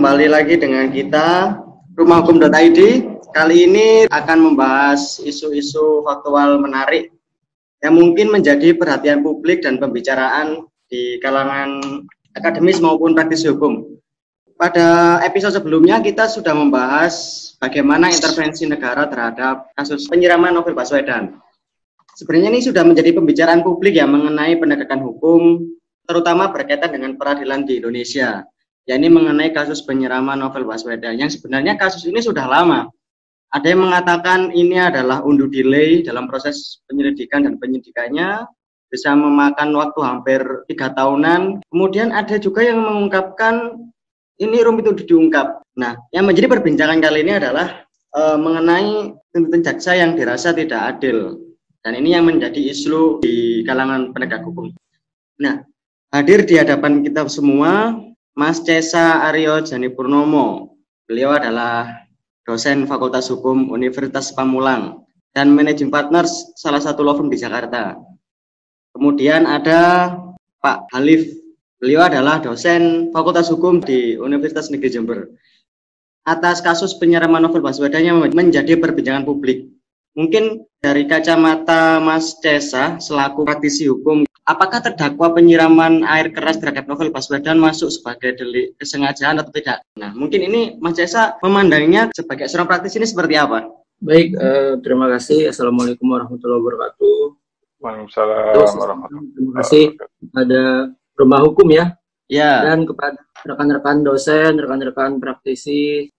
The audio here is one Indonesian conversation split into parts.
kembali lagi dengan kita rumahhukum.id. Kali ini akan membahas isu-isu faktual menarik yang mungkin menjadi perhatian publik dan pembicaraan di kalangan akademis maupun praktisi hukum. Pada episode sebelumnya kita sudah membahas bagaimana intervensi negara terhadap kasus penyiraman Novel Baswedan. Sebenarnya ini sudah menjadi pembicaraan publik yang mengenai penegakan hukum, terutama berkaitan dengan peradilan di Indonesia, yakni mengenai kasus penyiraman Novel Baswedan, yang sebenarnya kasus ini sudah lama. Ada yang mengatakan ini adalah undue delay dalam proses penyelidikan dan penyidikannya, bisa memakan waktu hampir 3 tahunan. Kemudian ada juga yang mengungkapkan ini rumit untuk diungkap. Nah, yang menjadi perbincangan kali ini adalah mengenai tuntutan jaksa yang dirasa tidak adil. Dan ini yang menjadi isu di kalangan penegak hukum. Nah, hadir di hadapan kita semua Mas Cesa Aryo Janipurnomo. Beliau adalah dosen Fakultas Hukum Universitas Pamulang dan managing partners salah satu law firm di Jakarta. Kemudian ada Pak Halif. Beliau adalah dosen Fakultas Hukum di Universitas Negeri Jember. Atas kasus penyiraman Novel Baswedan yang menjadi perbincangan publik. Mungkin dari kacamata Mas Cesa selaku praktisi hukum, apakah terdakwa penyiraman air keras terhadap Novel Baswedan masuk sebagai delik kesengajaan atau tidak? Nah, mungkin ini Mas Cesa memandangnya sebagai seorang praktisi ini seperti apa? Baik, terima kasih. Assalamualaikum warahmatullahi wabarakatuh. Waalaikumsalam warahmatullahi wabarakatuh. Terima kasih kepada Rumah Hukum ya, dan kepada rekan-rekan dosen, rekan-rekan praktisi.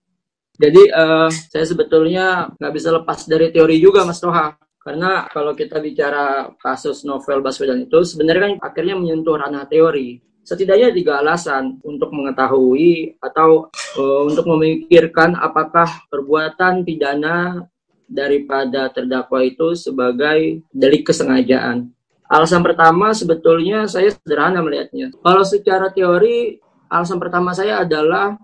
Jadi saya sebetulnya nggak bisa lepas dari teori juga, Mas Toha. Karena kalau kita bicara kasus Novel Baswedan itu sebenarnya kan akhirnya menyentuh ranah teori. Setidaknya 3 alasan untuk mengetahui atau untuk memikirkan apakah perbuatan pidana daripada terdakwa itu sebagai delik kesengajaan. Alasan pertama sebetulnya saya sederhana melihatnya. Kalau secara teori, alasan pertama saya adalah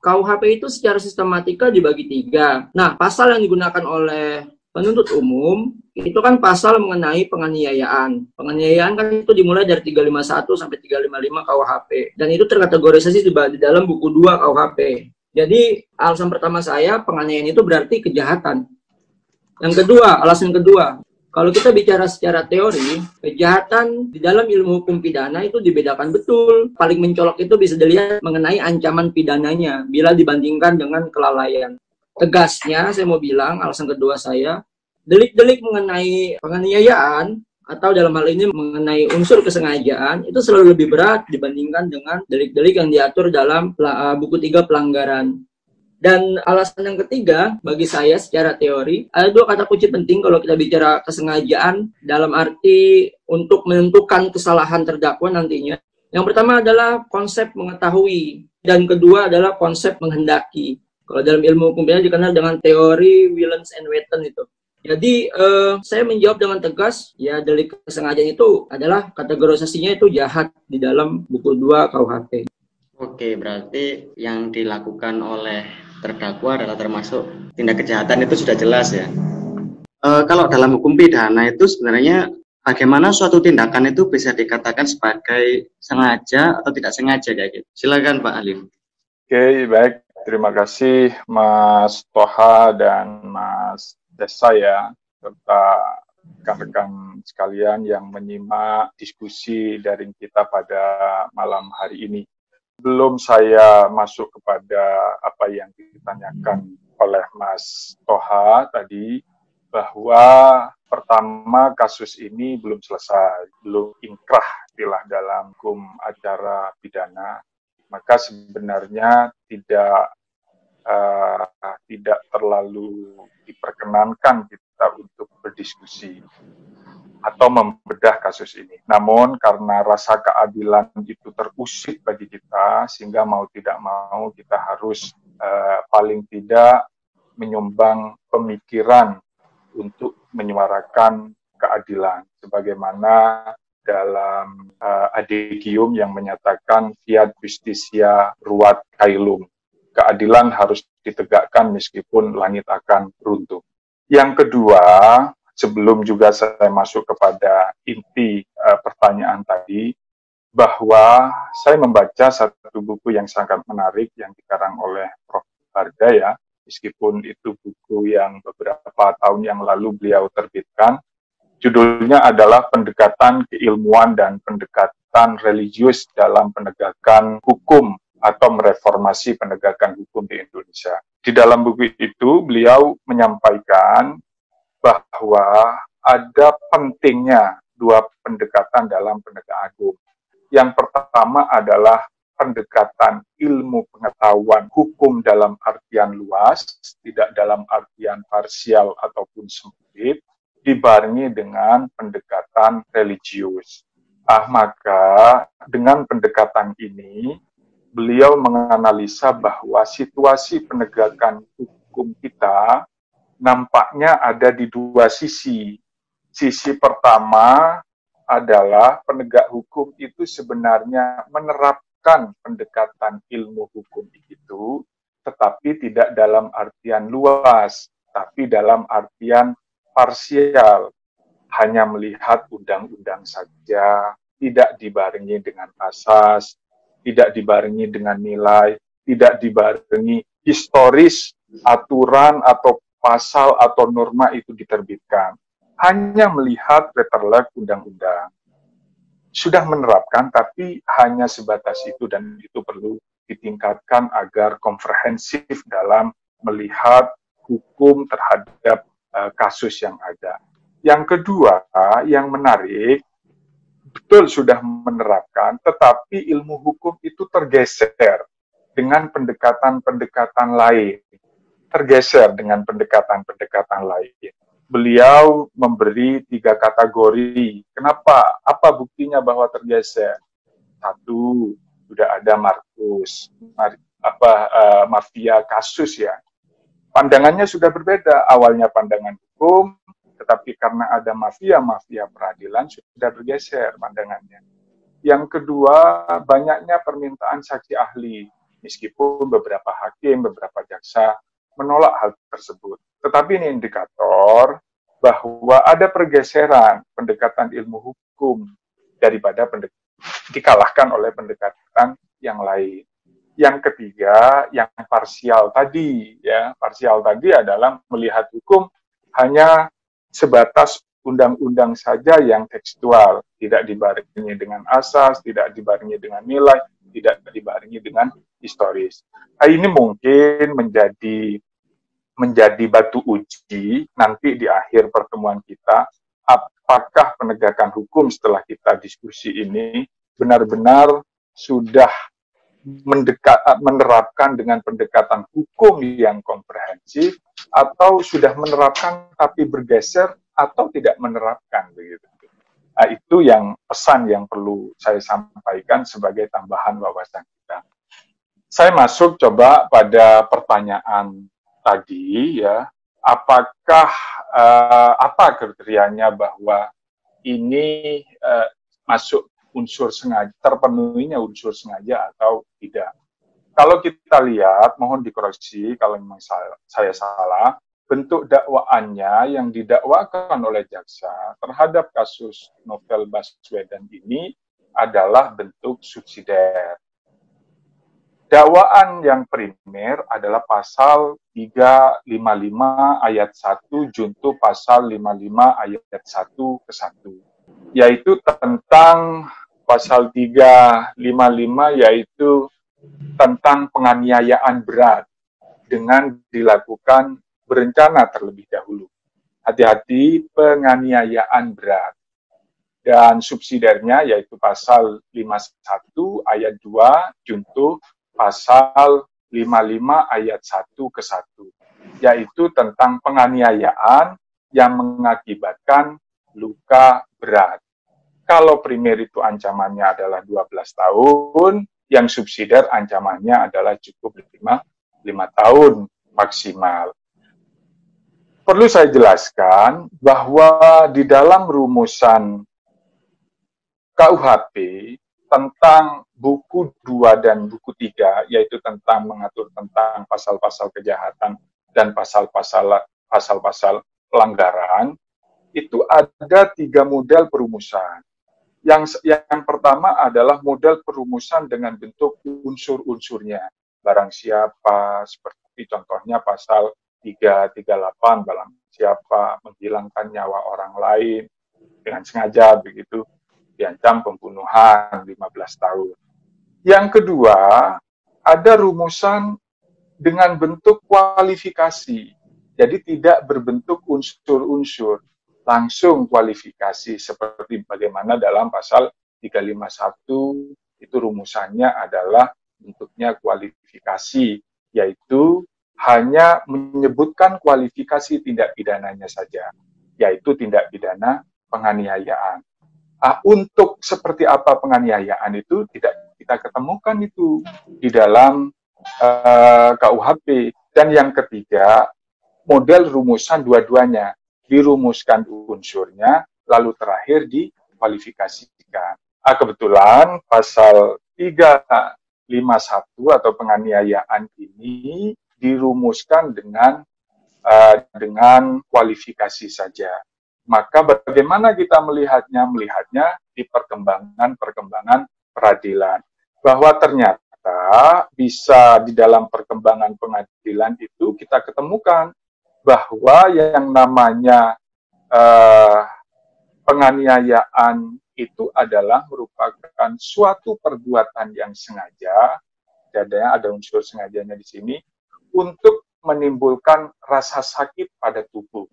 KUHP itu secara sistematika dibagi 3. Nah, pasal yang digunakan oleh penuntut umum itu kan pasal mengenai penganiayaan. Penganiayaan kan itu dimulai dari 351 sampai 355 KUHP. Dan itu terkategorisasi di dalam buku 2 KUHP. Jadi, alasan pertama saya, penganiayaan itu berarti kejahatan. Yang kedua, alasan kedua, kalau kita bicara secara teori, kejahatan di dalam ilmu hukum pidana itu dibedakan betul. Paling mencolok itu bisa dilihat mengenai ancaman pidananya bila dibandingkan dengan kelalaian. Tegasnya, saya mau bilang, alasan kedua saya, delik-delik mengenai penganiayaan atau dalam hal ini mengenai unsur kesengajaan itu selalu lebih berat dibandingkan dengan delik-delik yang diatur dalam buku 3 pelanggaran. Dan alasan yang ketiga bagi saya secara teori, ada 2 kata kunci penting kalau kita bicara kesengajaan dalam arti untuk menentukan kesalahan terdakwa nantinya. Yang pertama adalah konsep mengetahui dan kedua adalah konsep menghendaki. Kalau dalam ilmu hukum pidana dikenal dengan teori Willens and Wetten itu. Jadi saya menjawab dengan tegas, ya delik kesengajaan itu adalah kategorisasinya itu jahat di dalam buku 2 KUHP. Oke, berarti yang dilakukan oleh terdakwa adalah termasuk tindak kejahatan itu sudah jelas ya. Kalau dalam hukum pidana itu sebenarnya bagaimana suatu tindakan itu bisa dikatakan sebagai sengaja atau tidak sengaja kayak gitu. Silakan Pak Alif. Oke, baik. Terima kasih Mas Toha dan Mas Desa ya, serta rekan-rekan sekalian yang menyimak diskusi daring kita pada malam hari ini. Belum saya masuk kepada apa yang ditanyakan oleh Mas Toha tadi, bahwa pertama kasus ini belum selesai, belum inkrah istilah dalam hukum acara pidana, maka sebenarnya tidak terlalu diperkenankan kita untuk berdiskusi atau membedah kasus ini. Namun karena rasa keadilan itu terusik bagi kita, sehingga mau tidak mau kita harus paling tidak menyumbang pemikiran untuk menyuarakan keadilan. Sebagaimana dalam adegium yang menyatakan fiat justitia ruat caelum. Keadilan harus ditegakkan meskipun langit akan runtuh. Yang kedua, sebelum juga saya masuk kepada inti pertanyaan tadi, bahwa saya membaca satu buku yang sangat menarik yang dikarang oleh Prof. Barda ya, meskipun itu buku yang beberapa tahun yang lalu beliau terbitkan. Judulnya adalah Pendekatan Keilmuan dan Pendekatan Religius dalam Penegakan Hukum atau Mereformasi Penegakan Hukum di Indonesia. Di dalam buku itu, beliau menyampaikan bahwa ada pentingnya dua pendekatan dalam penegakan hukum. Yang pertama adalah pendekatan ilmu pengetahuan hukum dalam artian luas, tidak dalam artian parsial ataupun sempit, dibarengi dengan pendekatan religius. Maka dengan pendekatan ini, beliau menganalisa bahwa situasi penegakan hukum kita nampaknya ada di dua sisi. Sisi pertama adalah penegak hukum itu sebenarnya menerapkan pendekatan ilmu hukum itu, tetapi tidak dalam artian luas, tapi dalam artian parsial, hanya melihat undang-undang saja, tidak dibarengi dengan asas, tidak dibarengi dengan nilai, tidak dibarengi historis, aturan atau pasal atau norma itu diterbitkan. Hanya melihat letterlek undang-undang. Sudah menerapkan, tapi hanya sebatas itu, dan itu perlu ditingkatkan agar komprehensif dalam melihat hukum terhadap kasus yang ada. Yang kedua, yang menarik, betul sudah menerapkan, tetapi ilmu hukum itu tergeser dengan pendekatan-pendekatan lain. Tergeser dengan pendekatan-pendekatan lain. Beliau memberi 3 kategori. Kenapa? Apa buktinya bahwa tergeser? 1, sudah ada Markus, mafia kasus ya. Pandangannya sudah berbeda. Awalnya pandangan hukum, tetapi karena ada mafia peradilan sudah bergeser pandangannya. Yang kedua, banyaknya permintaan saksi ahli, meskipun beberapa hakim, beberapa jaksa menolak hal tersebut. Tetapi ini indikator bahwa ada pergeseran pendekatan ilmu hukum daripada dikalahkan oleh pendekatan yang lain. Yang ketiga, yang parsial tadi, ya, parsial tadi adalah melihat hukum hanya sebatas undang-undang saja yang tekstual, tidak dibarengi dengan asas, tidak dibarengi dengan nilai, tidak dibarengi dengan historis. Ini mungkin menjadi batu uji nanti di akhir pertemuan kita, apakah penegakan hukum setelah kita diskusi ini benar-benar sudah menerapkan dengan pendekatan hukum yang komprehensif, atau sudah menerapkan tapi bergeser, atau tidak menerapkan begitu. Itu yang pesan yang perlu saya sampaikan sebagai tambahan wawasan kita. Saya masuk coba pada pertanyaan tadi ya, apakah apa kriterianya bahwa ini masuk unsur sengaja, terpenuhinya unsur sengaja atau tidak. Kalau kita lihat, mohon dikoreksi kalau memang saya salah, bentuk dakwaannya yang didakwakan oleh jaksa terhadap kasus Novel Baswedan ini adalah bentuk subsidiar. Dakwaan yang primer adalah pasal 355 ayat 1 junto pasal 55 ayat 1 ke 1, yaitu tentang pasal 355 yaitu tentang penganiayaan berat dengan dilakukan berencana terlebih dahulu. Hati-hati, penganiayaan berat. Dan subsidiarnya yaitu pasal 51 ayat 2 junto pasal 55 ayat 1 ke 1, yaitu tentang penganiayaan yang mengakibatkan luka berat. Kalau primer itu ancamannya adalah 12 tahun, yang subsidiar ancamannya adalah cukup 5 tahun maksimal. Perlu saya jelaskan bahwa di dalam rumusan KUHP tentang buku 2 dan buku 3, yaitu tentang mengatur tentang pasal-pasal kejahatan dan pasal-pasal pelanggaran, itu ada 3 model perumusan. Yang pertama adalah model perumusan dengan bentuk unsur-unsurnya. Barang siapa, seperti contohnya pasal 338, barang siapa menghilangkan nyawa orang lain dengan sengaja, begitu, diancam pembunuhan 15 tahun. Yang kedua, ada rumusan dengan bentuk kualifikasi. Jadi tidak berbentuk unsur-unsur, langsung kualifikasi seperti bagaimana dalam pasal 351 itu rumusannya adalah bentuknya kualifikasi, yaitu hanya menyebutkan kualifikasi tindak pidananya saja, yaitu tindak pidana penganiayaan. Untuk seperti apa penganiayaan itu tidak kita ketemukan itu di dalam KUHP. Dan yang ketiga, model rumusan dua-duanya, dirumuskan unsurnya, lalu terakhir dikualifikasikan. Kebetulan pasal 351 atau penganiayaan ini dirumuskan dengan kualifikasi saja. Maka bagaimana kita melihatnya? Melihatnya di perkembangan peradilan. Bahwa ternyata bisa di dalam perkembangan pengadilan itu kita ketemukan bahwa yang namanya penganiayaan itu adalah merupakan suatu perbuatan yang sengaja, ada unsur sengajanya di sini, untuk menimbulkan rasa sakit pada tubuh.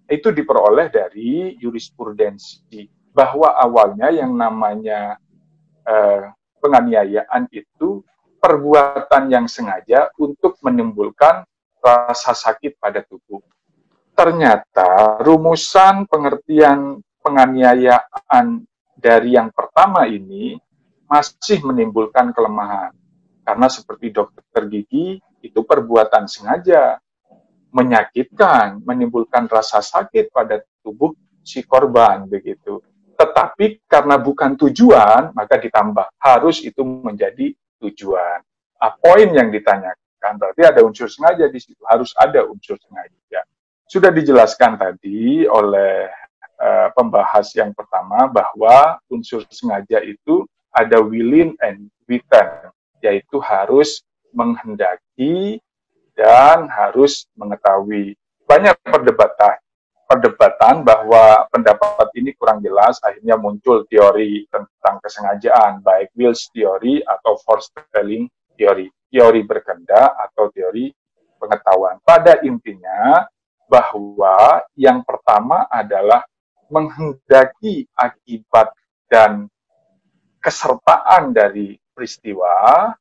Itu diperoleh dari jurisprudensi, bahwa awalnya yang namanya penganiayaan itu perbuatan yang sengaja untuk menimbulkan rasa sakit pada tubuh. Ternyata rumusan pengertian penganiayaan dari yang pertama ini masih menimbulkan kelemahan. Karena seperti dokter gigi, itu perbuatan sengaja, menyakitkan, menimbulkan rasa sakit pada tubuh si korban, begitu. Tetapi karena bukan tujuan, maka ditambah, harus itu menjadi tujuan. Poin yang ditanyakan, berarti ada unsur sengaja di situ, harus ada unsur sengaja. Sudah dijelaskan tadi oleh pembahas yang pertama bahwa unsur sengaja itu ada willing and witting, yaitu harus menghendaki dan harus mengetahui. Banyak perdebatan bahwa pendapat ini kurang jelas, akhirnya muncul teori tentang kesengajaan, baik Wills theory atau foretelling theory, teori berkehendak atau teori pengetahuan. Pada intinya bahwa yang pertama adalah menghendaki akibat dan kesertaan dari peristiwa,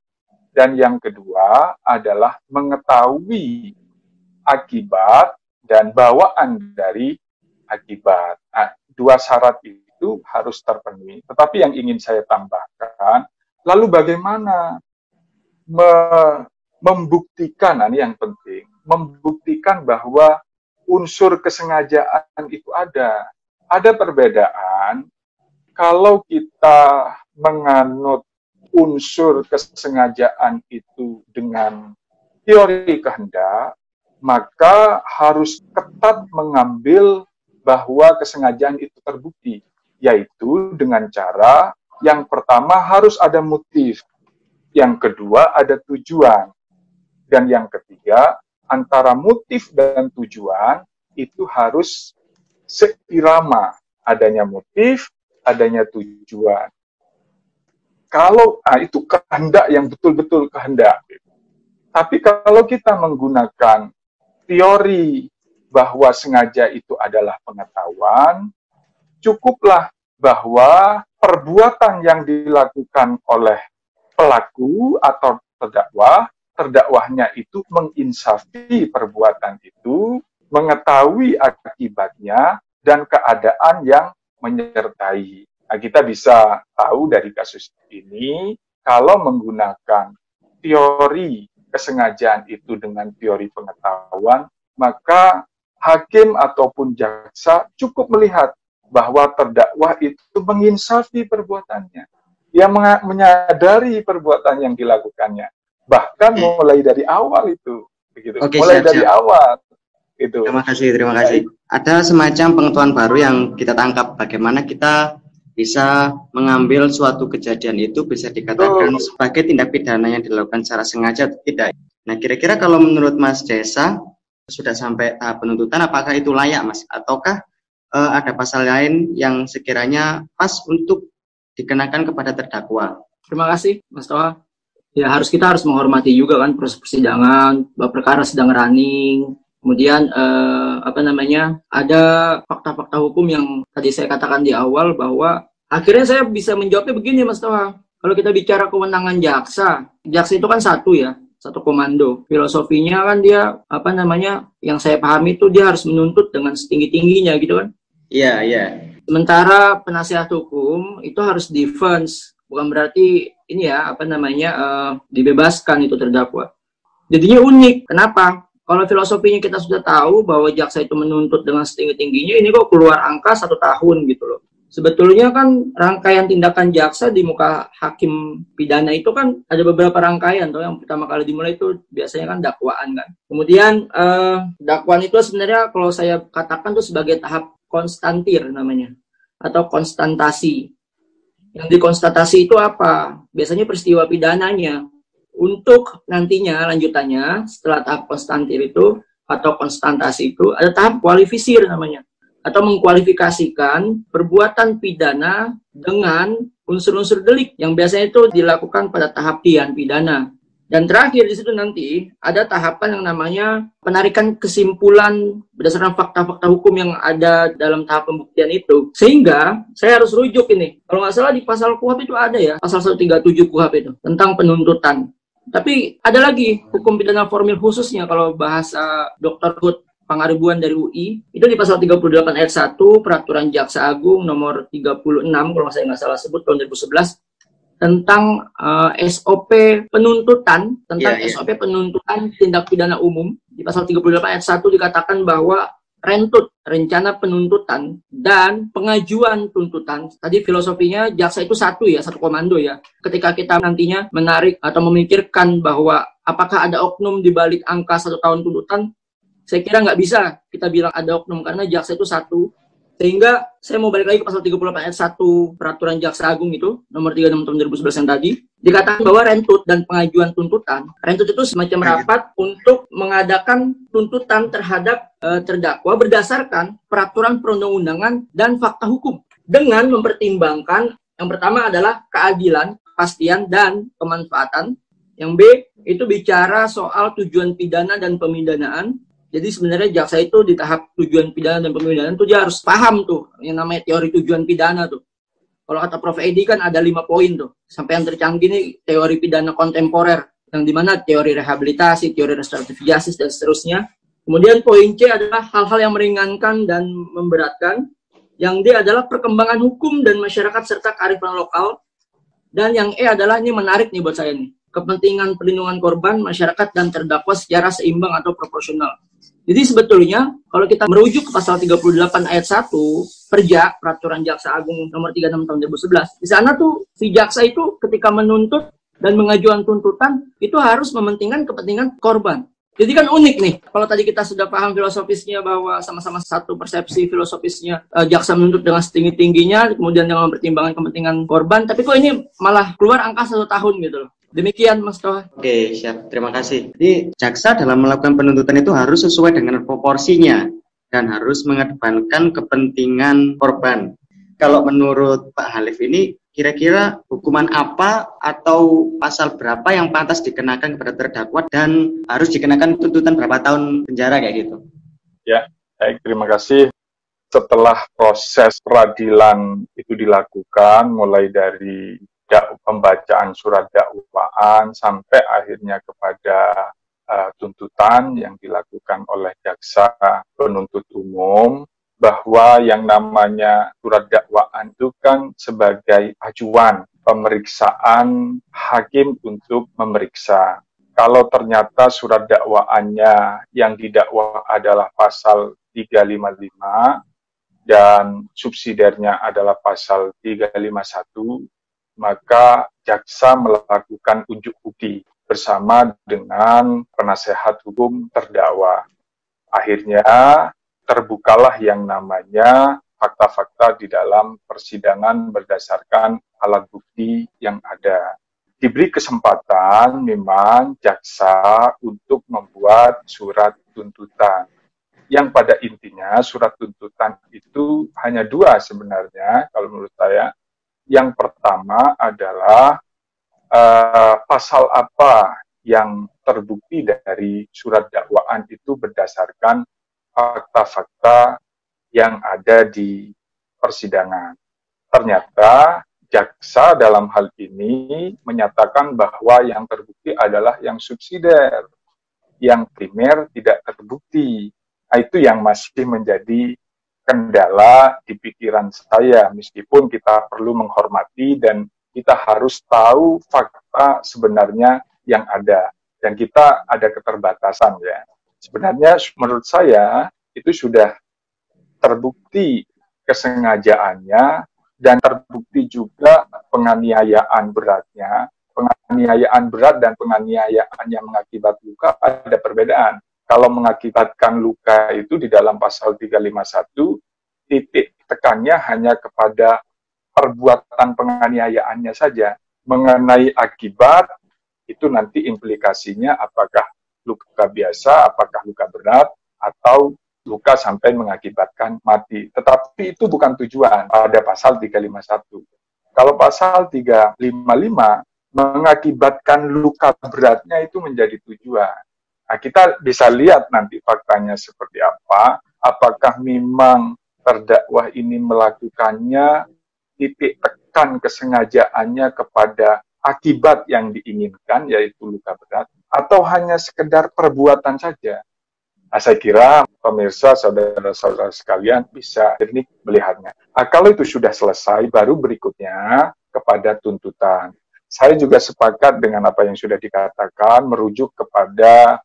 dan yang kedua adalah mengetahui akibat dan bawaan dari akibat. Dua syarat itu harus terpenuhi. Tetapi yang ingin saya tambahkan, lalu bagaimana membuktikan, ini yang penting, membuktikan bahwa unsur kesengajaan itu ada. Ada perbedaan kalau kita menganut unsur kesengajaan itu dengan teori kehendak, maka harus ketat mengambil bahwa kesengajaan itu terbukti, yaitu dengan cara yang pertama harus ada motif, yang kedua ada tujuan, dan yang ketiga antara motif dan tujuan itu harus seirama, adanya motif, adanya tujuan. Kalau itu kehendak yang betul-betul kehendak. Tapi kalau kita menggunakan teori bahwa sengaja itu adalah pengetahuan, cukuplah bahwa perbuatan yang dilakukan oleh pelaku atau terdakwahnya itu menginsafi perbuatan itu, mengetahui akibatnya dan keadaan yang menyertai. Nah, kita bisa tahu dari kasus ini, kalau menggunakan teori kesengajaan itu dengan teori pengetahuan, maka hakim ataupun jaksa cukup melihat bahwa terdakwa itu menginsafi perbuatannya. Dia menyadari perbuatan yang dilakukannya. Bahkan mulai dari awal itu. Begitu. Mulai dari awal. Itu. Terima kasih. Ada semacam pengetahuan baru yang kita tangkap, bagaimana kita bisa mengambil suatu kejadian itu bisa dikatakan sebagai tindak pidana yang dilakukan secara sengaja atau tidak. Nah, kira-kira kalau menurut Mas Desa, sudah sampai tahap penuntutan, apakah itu layak, Mas? Ataukah ada pasal lain yang sekiranya pas untuk dikenakan kepada terdakwa? Terima kasih, Mas Toha. Ya, kita harus menghormati juga kan proses persidangan, perkara sedang running. Kemudian ada fakta-fakta hukum yang tadi saya katakan di awal bahwa akhirnya saya bisa menjawabnya begini, Mas Toha. Kalau kita bicara kewenangan jaksa itu kan satu komando. Filosofinya kan dia yang saya pahami itu dia harus menuntut dengan setinggi-tingginya gitu kan. Iya. Sementara penasihat hukum itu harus defense, bukan berarti dibebaskan itu terdakwa. Jadinya unik. Kenapa? Kalau filosofinya kita sudah tahu bahwa jaksa itu menuntut dengan setinggi-tingginya, ini kok keluar angka 1 tahun gitu loh. Sebetulnya kan rangkaian tindakan jaksa di muka hakim pidana itu kan ada beberapa rangkaian. Yang pertama kali dimulai itu biasanya kan dakwaan kan. Kemudian dakwaan itu sebenarnya kalau saya katakan itu sebagai tahap konstantir namanya, atau konstantasi. Yang dikonstatasi itu apa? Biasanya peristiwa pidananya. Untuk nantinya lanjutannya setelah tahap konstantir itu atau konstantasi itu ada tahap kualifisir namanya, atau mengkualifikasikan perbuatan pidana dengan unsur-unsur delik yang biasanya itu dilakukan pada tahap tian pidana. Dan terakhir di situ nanti ada tahapan yang namanya penarikan kesimpulan berdasarkan fakta-fakta hukum yang ada dalam tahap pembuktian itu. Sehingga saya harus rujuk ini. Kalau nggak salah di pasal KUHP itu ada ya, pasal 137 KUHP itu tentang penuntutan. Tapi ada lagi hukum pidana formil khususnya kalau bahasa Dr. Hud Pangaribuan dari UI, itu di pasal 38 ayat 1 Peraturan Jaksa Agung nomor 36 kalau saya nggak salah sebut tahun 2011 tentang SOP penuntutan, SOP penuntutan tindak pidana umum. Di pasal 38 ayat 1 dikatakan bahwa rentut, rencana penuntutan, dan pengajuan tuntutan. Tadi filosofinya jaksa itu satu komando ya. Ketika kita nantinya menarik atau memikirkan bahwa apakah ada oknum di balik angka 1 tahun tuntutan, saya kira nggak bisa kita bilang ada oknum karena jaksa itu satu. Sehingga saya mau balik lagi ke pasal 38 ayat 1 Peraturan Jaksa Agung itu, nomor 36 tahun 2011 yang tadi, dikatakan bahwa rentut dan pengajuan tuntutan. Rentut itu semacam rapat untuk mengadakan tuntutan terhadap terdakwa berdasarkan peraturan perundang-undangan dan fakta hukum. Dengan mempertimbangkan, yang pertama adalah keadilan, kepastian, dan kemanfaatan. Yang B, itu bicara soal tujuan pidana dan pemidanaan. Jadi sebenarnya jaksa itu di tahap tujuan pidana dan pemidanaan itu dia harus paham tuh yang namanya teori tujuan pidana tuh. Kalau kata Prof. Edi kan ada 5 poin tuh. Sampai yang tercanggih nih teori pidana kontemporer, yang dimana teori rehabilitasi, teori restoratif justice dan seterusnya. Kemudian poin C adalah hal-hal yang meringankan dan memberatkan. Yang D adalah perkembangan hukum dan masyarakat serta kearifan lokal. Dan yang E adalah, ini menarik nih buat saya nih, kepentingan perlindungan korban, masyarakat, dan terdakwa secara seimbang atau proporsional. Jadi sebetulnya kalau kita merujuk ke pasal 38 ayat 1 Perja, Peraturan Jaksa Agung nomor 36 tahun 2011, di sana tuh si jaksa itu ketika menuntut dan mengajukan tuntutan itu harus mementingkan kepentingan korban. Jadi kan unik nih, kalau tadi kita sudah paham filosofisnya bahwa sama-sama satu persepsi filosofisnya jaksa menuntut dengan setinggi-tingginya, kemudian dengan mempertimbangkan kepentingan korban, tapi kok ini malah keluar angka 1 tahun gitu loh. Demikian Mas Toha. Oke, siap. Terima kasih. Jadi jaksa dalam melakukan penuntutan itu harus sesuai dengan proporsinya dan harus mengedepankan kepentingan korban. Kalau menurut Pak Halif ini, kira-kira hukuman apa atau pasal berapa yang pantas dikenakan kepada terdakwa dan harus dikenakan tuntutan berapa tahun penjara kayak gitu? Ya, baik. Terima kasih. Setelah proses peradilan itu dilakukan, mulai dari pembacaan surat dakwaan sampai akhirnya kepada tuntutan yang dilakukan oleh jaksa penuntut umum, bahwa yang namanya surat dakwaan itu kan sebagai acuan pemeriksaan hakim untuk memeriksa. Kalau ternyata surat dakwaannya yang didakwa adalah pasal 355 dan subsidiarnya adalah pasal 351, maka jaksa melakukan unjuk bukti bersama dengan penasehat hukum terdakwa. Akhirnya terbukalah yang namanya fakta-fakta di dalam persidangan berdasarkan alat bukti yang ada. Diberi kesempatan memang jaksa untuk membuat surat tuntutan. Yang pada intinya surat tuntutan itu hanya dua sebenarnya kalau menurut saya. Yang pertama adalah pasal apa yang terbukti dari surat dakwaan itu berdasarkan fakta-fakta yang ada di persidangan. Ternyata jaksa dalam hal ini menyatakan bahwa yang terbukti adalah yang subsidiar, yang primer tidak terbukti. Nah, itu yang masih menjadi kendala di pikiran saya, meskipun kita perlu menghormati dan kita harus tahu fakta sebenarnya yang ada. Dan kita ada keterbatasan ya. Sebenarnya menurut saya itu sudah terbukti kesengajaannya dan terbukti juga penganiayaan beratnya. Penganiayaan berat dan penganiayaan yang mengakibat luka ada perbedaan. Kalau mengakibatkan luka itu di dalam pasal 351, titik tekannya hanya kepada perbuatan penganiayaannya saja. Mengenai akibat, itu nanti implikasinya apakah luka biasa, apakah luka berat, atau luka sampai mengakibatkan mati. Tetapi itu bukan tujuan pada pasal 351. Kalau pasal 355, mengakibatkan luka beratnya itu menjadi tujuan. Nah, kita bisa lihat nanti faktanya seperti apa, apakah memang terdakwa ini melakukannya, titik tekan kesengajaannya kepada akibat yang diinginkan, yaitu luka berat, atau hanya sekedar perbuatan saja. Nah, saya kira pemirsa, saudara-saudara sekalian bisa jernih melihatnya. Nah, kalau itu sudah selesai, baru berikutnya kepada tuntutan. Saya juga sepakat dengan apa yang sudah dikatakan, merujuk kepada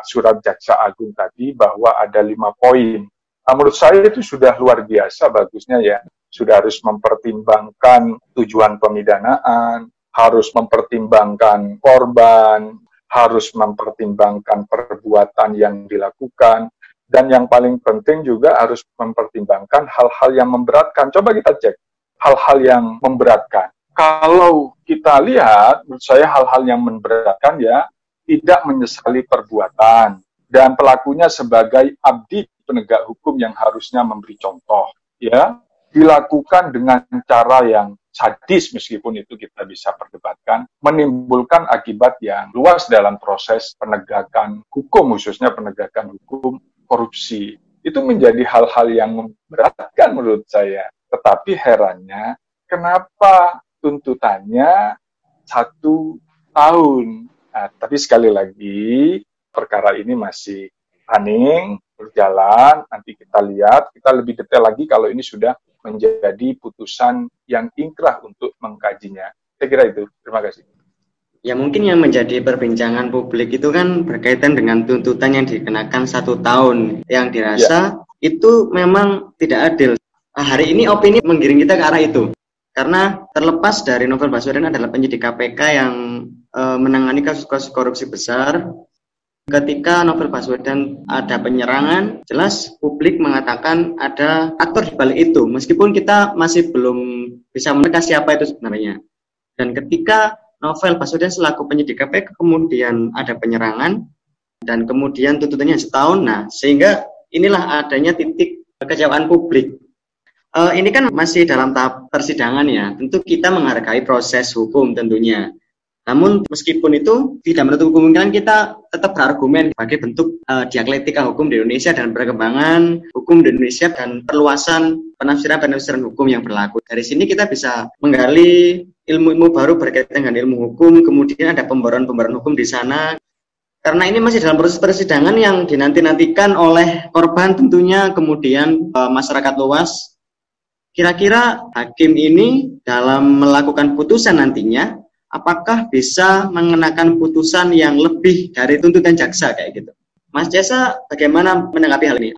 surat jaksa agung tadi bahwa ada 5 poin. Nah, menurut saya itu sudah luar biasa bagusnya ya. Sudah harus mempertimbangkan tujuan pemidanaan, harus mempertimbangkan korban, harus mempertimbangkan perbuatan yang dilakukan, dan yang paling penting juga harus mempertimbangkan hal-hal yang memberatkan. Coba kita cek hal-hal yang memberatkan. Kalau kita lihat, menurut saya hal-hal yang memberatkan ya, tidak menyesali perbuatan, dan pelakunya sebagai abdi penegak hukum yang harusnya memberi contoh, ya, dilakukan dengan cara yang sadis, meskipun itu kita bisa perdebatkan, menimbulkan akibat yang luas dalam proses penegakan hukum, khususnya penegakan hukum korupsi. Itu menjadi hal-hal yang memberatkan menurut saya. Tetapi herannya, kenapa tuntutannya 1 tahun? Nah, tapi sekali lagi, perkara ini masih running, berjalan, nanti kita lihat, kita lebih detail lagi kalau ini sudah menjadi putusan yang ingkrah untuk mengkajinya. Saya kira itu. Terima kasih. Ya, mungkin yang menjadi perbincangan publik itu kan berkaitan dengan tuntutan yang dikenakan 1 tahun, yang dirasa itu memang tidak adil. Nah, hari ini opini menggiring kita ke arah itu. Karena terlepas dari Novel Baswedan adalah penyidik KPK yang menangani kasus-kasus korupsi besar, ketika Novel Baswedan ada penyerangan, jelas publik mengatakan ada aktor di balik itu, meskipun kita masih belum bisa menekan siapa itu sebenarnya. Dan ketika Novel Baswedan selaku penyidik KPK kemudian ada penyerangan, dan kemudian tuntutannya 1 tahun, nah sehingga inilah adanya titik kekecewaan publik. Ini kan masih dalam tahap persidangan ya, tentu kita menghargai proses hukum tentunya. Namun meskipun itu tidak menutup kemungkinan kita tetap berargumen sebagai bentuk dialektika hukum di Indonesia dan perkembangan hukum di Indonesia dan perluasan penafsiran hukum yang berlaku. Dari sini kita bisa menggali ilmu-ilmu baru berkaitan dengan ilmu hukum, kemudian ada pembaruan-pembaruan hukum di sana. Karena ini masih dalam proses persidangan yang dinanti-nantikan oleh korban tentunya, kemudian masyarakat luas. Kira-kira hakim ini dalam melakukan putusan nantinya, apakah bisa mengenakan putusan yang lebih dari tuntutan jaksa kayak gitu? Mas Jasa, bagaimana menanggapi hal ini?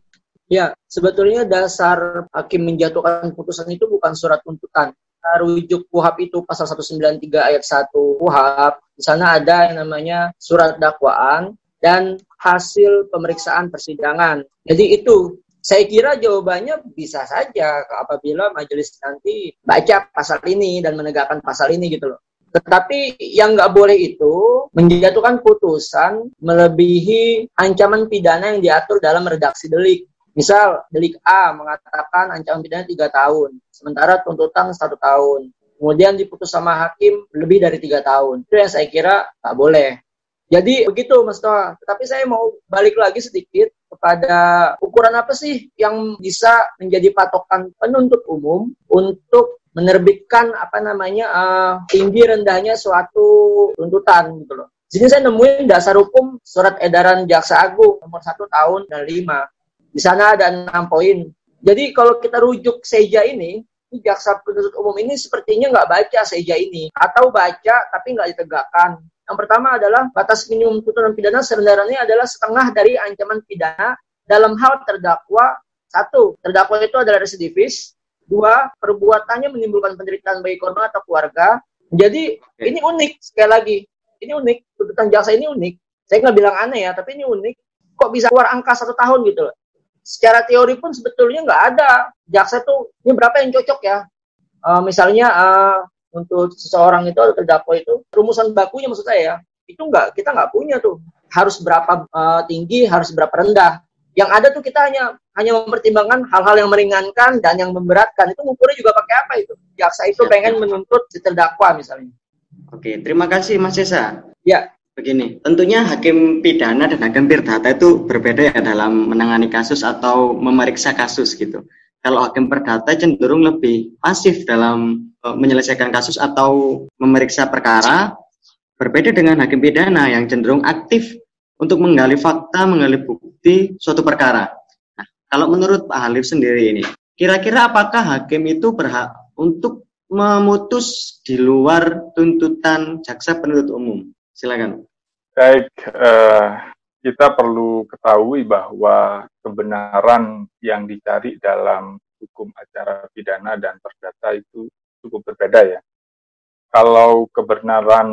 Ya, sebetulnya dasar hakim menjatuhkan putusan itu bukan surat tuntutan. Rujuk KUHAP itu pasal 193 ayat 1 KUHAP. Di sana ada yang namanya surat dakwaan dan hasil pemeriksaan persidangan. Jadi itu Saya kira jawabannya bisa saja apabila majelis nanti baca pasal ini dan menegakkan pasal ini gitu loh. Tetapi yang nggak boleh itu menjatuhkan putusan melebihi ancaman pidana yang diatur dalam redaksi delik. Misal delik A mengatakan ancaman pidana 3 tahun, sementara tuntutan 1 tahun. Kemudian diputus sama hakim lebih dari 3 tahun. Itu yang saya kira nggak boleh. Jadi begitu Mas Toha. Tapi saya mau balik lagi sedikit kepada ukuran apa sih yang bisa menjadi patokan penuntut umum untuk menerbitkan tinggi rendahnya suatu tuntutan gitu loh. Di sini saya nemuin dasar hukum surat edaran Jaksa Agung nomor 1 tahun 2005. Di sana ada 6 poin. Jadi kalau kita rujuk seja ini jaksa penuntut umum ini sepertinya nggak baca seja ini, atau baca tapi nggak ditegakkan. Yang pertama adalah batas minimum tuntutan pidana serendah-rendahnya adalah setengah dari ancaman pidana dalam hal terdakwa. 1. Terdakwa itu adalah residivis. 2. Perbuatannya menimbulkan penderitaan bagi korban atau keluarga. Jadi ini unik, sekali lagi. Ini unik, tuntutan jaksa ini unik. Saya nggak bilang aneh ya, tapi ini unik. Kok bisa keluar angka 1 tahun gitu loh. Secara teori pun sebetulnya nggak ada. Jaksa tuh, ini berapa yang cocok ya? Misalnya untuk seseorang itu atau terdakwa itu, rumusan bakunya maksud saya, itu kita nggak punya tuh. Harus berapa tinggi, harus berapa rendah. Yang ada tuh kita hanya mempertimbangkan hal-hal yang meringankan dan yang memberatkan. Itu ngukurnya juga pakai apa itu? Jaksa itu pengen menuntut si terdakwa misalnya. Oke, terima kasih Mas Yesa. Ya. Begini, tentunya hakim pidana dan hakim perdata itu berbeda ya dalam menangani kasus atau memeriksa kasus gitu. Kalau hakim perdata cenderung lebih pasif dalam menyelesaikan kasus atau memeriksa perkara, berbeda dengan hakim pidana yang cenderung aktif untuk menggali fakta, menggali bukti suatu perkara. Nah, kalau menurut Pak Halif sendiri ini, kira-kira apakah hakim itu berhak untuk memutus di luar tuntutan jaksa penuntut umum? Silakan. Baik, kita perlu ketahui bahwa kebenaran yang dicari dalam hukum acara pidana dan perdata itu cukup berbeda ya. Kalau kebenaran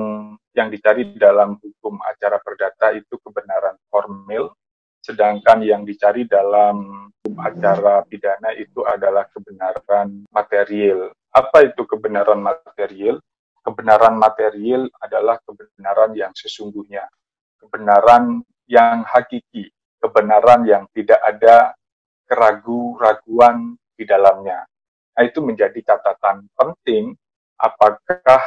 yang dicari dalam hukum acara perdata itu kebenaran formil, sedangkan yang dicari dalam hukum acara pidana itu adalah kebenaran material. Apa itu kebenaran material? Kebenaran material adalah kebenaran yang sesungguhnya, kebenaran yang hakiki, kebenaran yang tidak ada keraguan di dalamnya. Nah, itu menjadi catatan penting apakah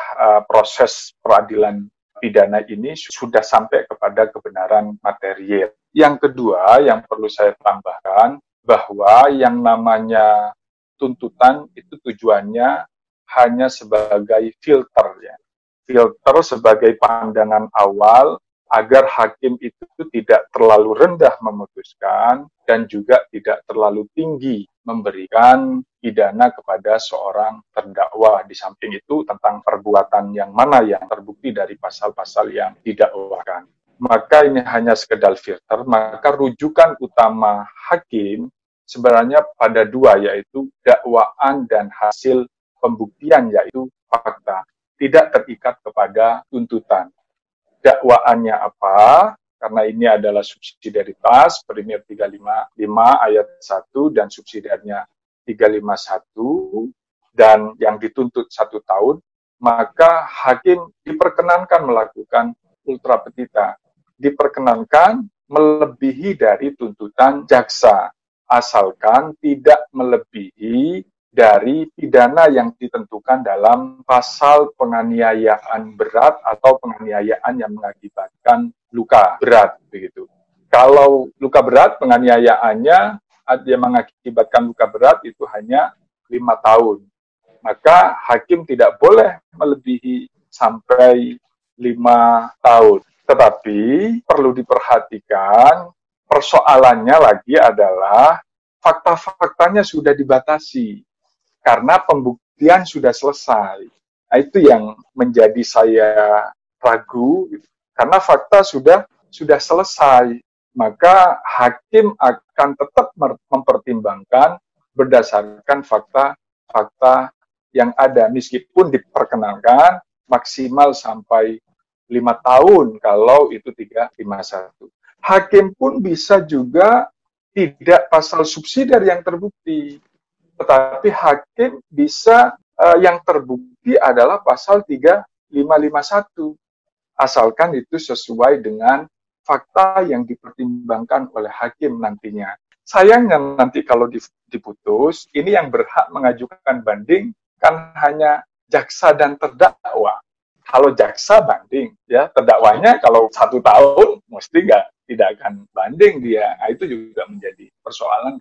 proses peradilan pidana ini sudah sampai kepada kebenaran material. Yang kedua yang perlu saya tambahkan bahwa yang namanya tuntutan itu tujuannya hanya sebagai filter ya. Filter sebagai pandangan awal agar hakim itu tidak terlalu rendah memutuskan dan juga tidak terlalu tinggi memberikan pidana kepada seorang terdakwa. Di samping itu tentang perbuatan yang mana yang terbukti dari pasal-pasal yang didakwakan. Maka ini hanya sekedar filter, maka rujukan utama hakim sebenarnya pada dua, yaitu dakwaan dan hasil pembuktian, yaitu fakta, tidak terikat kepada tuntutan. Dakwaannya apa? Karena ini adalah subsidiaritas, Primer 355 ayat 1 dan subsidiarnya 351 dan yang dituntut 1 tahun, maka hakim diperkenankan melakukan ultra petita, diperkenankan melebihi dari tuntutan jaksa, asalkan tidak melebihi dari pidana yang ditentukan dalam pasal penganiayaan berat atau penganiayaan yang mengakibatkan luka berat begitu. Kalau luka berat penganiayaannya dia mengakibatkan luka berat itu hanya 5 tahun. Maka hakim tidak boleh melebihi sampai 5 tahun. Tetapi perlu diperhatikan persoalannya lagi adalah fakta-faktanya sudah dibatasi. Karena pembuktian sudah selesai. Nah, itu yang menjadi saya ragu. Karena fakta sudah selesai. Maka hakim akan tetap mempertimbangkan berdasarkan fakta-fakta yang ada. Meskipun diperkenankan maksimal sampai 5 tahun kalau itu 351. Hakim pun bisa juga tidak pasal subsidiar yang terbukti, tetapi hakim bisa yang terbukti adalah pasal 3551, asalkan itu sesuai dengan fakta yang dipertimbangkan oleh hakim nantinya. Sayangnya nanti kalau diputus, ini yang berhak mengajukan banding kan hanya jaksa dan terdakwa. Kalau jaksa banding, ya terdakwanya kalau 1 tahun mesti tidak akan banding dia. Nah, itu juga menjadi persoalan.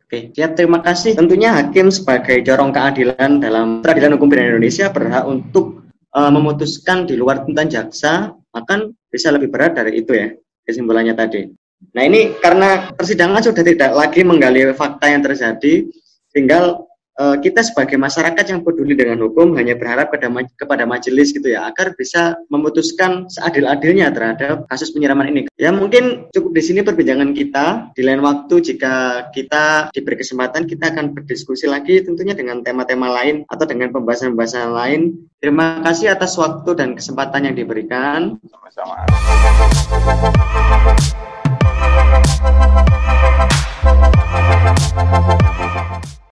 Oke, ya terima kasih. Tentunya hakim sebagai corong keadilan dalam peradilan hukum pidana Indonesia berhak untuk memutuskan di luar tuntutan jaksa, bahkan bisa lebih berat dari itu ya, kesimpulannya tadi. Nah ini karena persidangan sudah tidak lagi menggali fakta yang terjadi, tinggal kita sebagai masyarakat yang peduli dengan hukum hanya berharap kepada majelis gitu ya, agar bisa memutuskan seadil-adilnya terhadap kasus penyiraman ini. Ya mungkin cukup di sini perbincangan kita. Di lain waktu jika kita diberi kesempatan, kita akan berdiskusi lagi tentunya dengan tema-tema lain atau dengan pembahasan-pembahasan lain. Terima kasih atas waktu dan kesempatan yang diberikan. Sama-sama.